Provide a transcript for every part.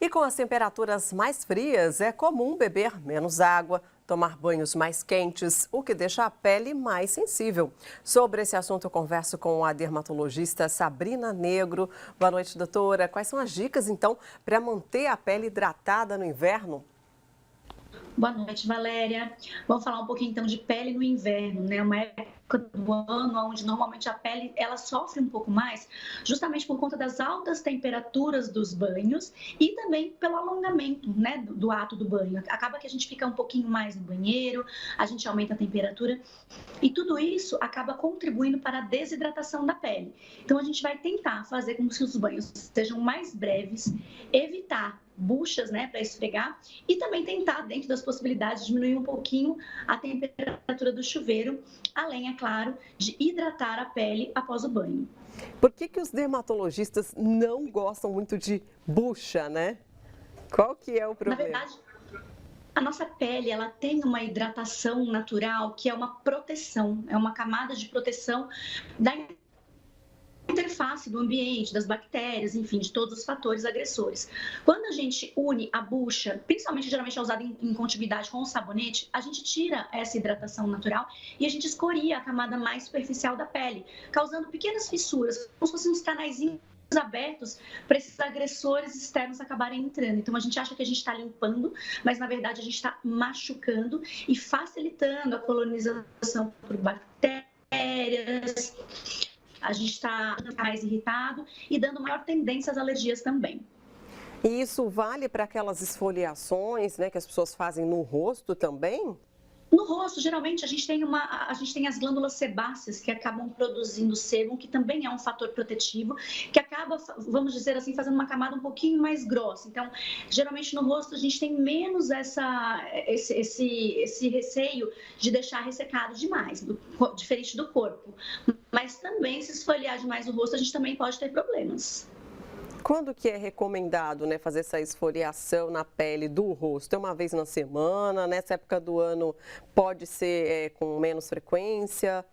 E com as temperaturas mais frias, é comum beber menos água, tomar banhos mais quentes, o que deixa a pele mais sensível. Sobre esse assunto, eu converso com a dermatologista Sabrina Negro. Boa noite, doutora. Quais são as dicas, então, para manter a pele hidratada no inverno? Boa noite, Valéria. Vamos falar um pouquinho então de pele no inverno, né? Uma época do ano onde normalmente a pele ela sofre um pouco mais, justamente por conta das altas temperaturas dos banhos e também pelo alongamento, né, do ato do banho. Acaba que a gente fica um pouquinho mais no banheiro, a gente aumenta a temperatura e tudo isso acaba contribuindo para a desidratação da pele. Então a gente vai tentar fazer com que os banhos sejam mais breves, evitar buchas, né, para esfregar e também tentar, dentro das possibilidades, diminuir um pouquinho a temperatura do chuveiro, além, é claro, de hidratar a pele após o banho. Por que os dermatologistas não gostam muito de bucha, né? Qual que é o Na problema? verdade, a nossa pele, ela tem uma hidratação natural que é uma proteção, é uma camada de proteção da interface do ambiente, das bactérias, enfim, de todos os fatores agressores. Quando a gente une a bucha, principalmente geralmente é usada em continuidade com o sabonete, a gente tira essa hidratação natural e a gente escoria a camada mais superficial da pele, causando pequenas fissuras, como se fossem uns canaizinhos abertos para esses agressores externos acabarem entrando. Então a gente acha que a gente está limpando, mas na verdade a gente está machucando e facilitando a colonização por bactérias, a gente está mais irritado e dando maior tendência às alergias também. E isso vale para aquelas esfoliações, né, que as pessoas fazem no rosto também? No rosto, geralmente, a gente tem as glândulas sebáceas que acabam produzindo sebo, que também é um fator protetivo, que acaba, vamos dizer assim, fazendo uma camada um pouquinho mais grossa. Então, geralmente no rosto a gente tem menos esse receio de deixar ressecado demais, diferente do corpo. Mas também, se esfoliar demais o rosto, a gente também pode ter problemas. Quando que é recomendado, né, fazer essa esfoliação na pele do rosto? É uma vez na semana? Nessa época do ano pode ser com menos frequência?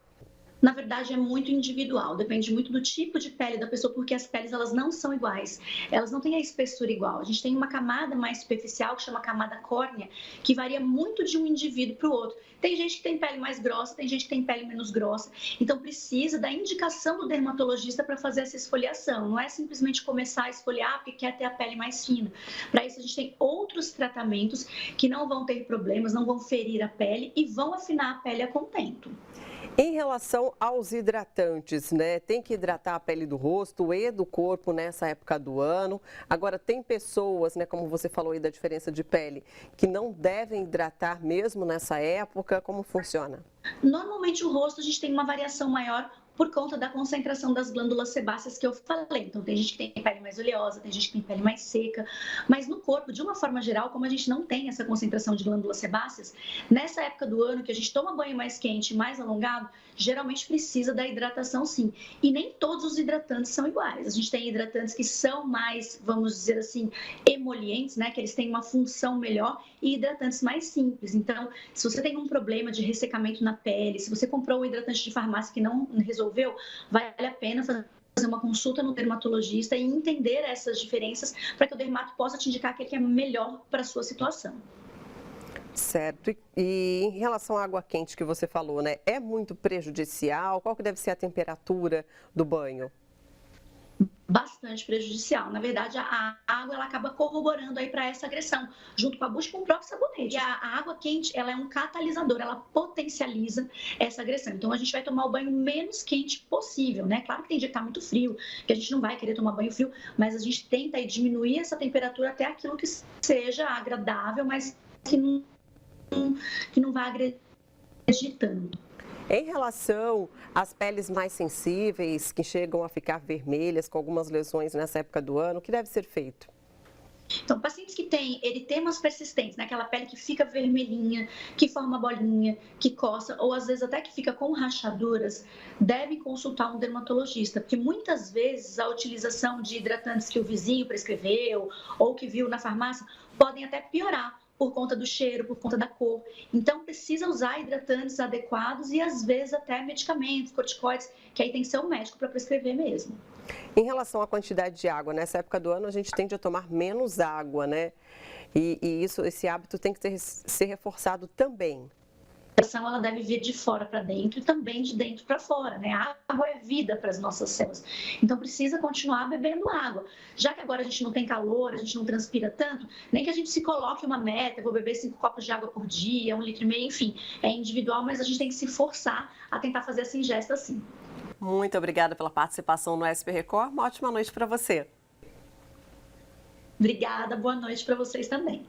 Na verdade, é muito individual, depende muito do tipo de pele da pessoa, porque as peles elas não são iguais, elas não têm a espessura igual. A gente tem uma camada mais superficial, que chama camada córnea, que varia muito de um indivíduo para o outro. Tem gente que tem pele mais grossa, tem gente que tem pele menos grossa, então precisa da indicação do dermatologista para fazer essa esfoliação. Não é simplesmente começar a esfoliar porque quer ter a pele mais fina. Para isso, a gente tem outros tratamentos que não vão ter problemas, não vão ferir a pele e vão afinar a pele a contento. Em relação aos hidratantes, né? Tem que hidratar a pele do rosto e do corpo nessa época do ano. Agora, tem pessoas, né, como você falou aí da diferença de pele, que não devem hidratar mesmo nessa época. Como funciona? Normalmente o rosto a gente tem uma variação maior por conta da concentração das glândulas sebáceas que eu falei. Então, tem gente que tem pele mais oleosa, tem gente que tem pele mais seca, mas no corpo, de uma forma geral, como a gente não tem essa concentração de glândulas sebáceas, nessa época do ano que a gente toma banho mais quente, mais alongado, geralmente precisa da hidratação sim. E nem todos os hidratantes são iguais. A gente tem hidratantes que são mais, vamos dizer assim, emolientes, né? Que eles têm uma função melhor, e hidratantes mais simples. Então, se você tem um problema de ressecamento na pele, se você comprou um hidratante de farmácia que não resolveu, vale a pena fazer uma consulta no dermatologista e entender essas diferenças para que o dermato possa te indicar aquele que é melhor para a sua situação. Certo. E em relação à água quente que você falou, né? É muito prejudicial? Qual que deve ser a temperatura do banho? Bastante prejudicial. Na verdade, a água ela acaba corroborando aí para essa agressão, junto com a bucha e com o próprio sabonete. E a água quente, ela é um catalisador, ela potencializa essa agressão. Então, a gente vai tomar o banho menos quente possível, né? Claro que tem dia que tá muito frio, que a gente não vai querer tomar banho frio, mas a gente tenta aí diminuir essa temperatura até aquilo que seja agradável, mas que não vai agredir tanto. Em relação às peles mais sensíveis, que chegam a ficar vermelhas com algumas lesões nessa época do ano, o que deve ser feito? Então, pacientes que têm eritemas persistentes, né? Aquela pele que fica vermelhinha, que forma bolinha, que coça, ou às vezes até que fica com rachaduras, devem consultar um dermatologista, porque muitas vezes a utilização de hidratantes que o vizinho prescreveu ou que viu na farmácia podem até piorar por conta do cheiro, por conta da cor. Então, precisa usar hidratantes adequados e, às vezes, até medicamentos, corticoides, que aí tem que ser o médico para prescrever mesmo. Em relação à quantidade de água, nessa época do ano a gente tende a tomar menos água, né? E esse hábito tem que ser reforçado também. A alimentação, ela deve vir de fora para dentro e também de dentro para fora, né? A água é vida para as nossas células. Então, precisa continuar bebendo água. Já que agora a gente não tem calor, a gente não transpira tanto, nem que a gente se coloque uma meta, vou beber 5 copos de água por dia, 1,5 litro, enfim. É individual, mas a gente tem que se forçar a tentar fazer essa ingesta assim. Muito obrigada pela participação no SP Record. Uma ótima noite para você. Obrigada, boa noite para vocês também.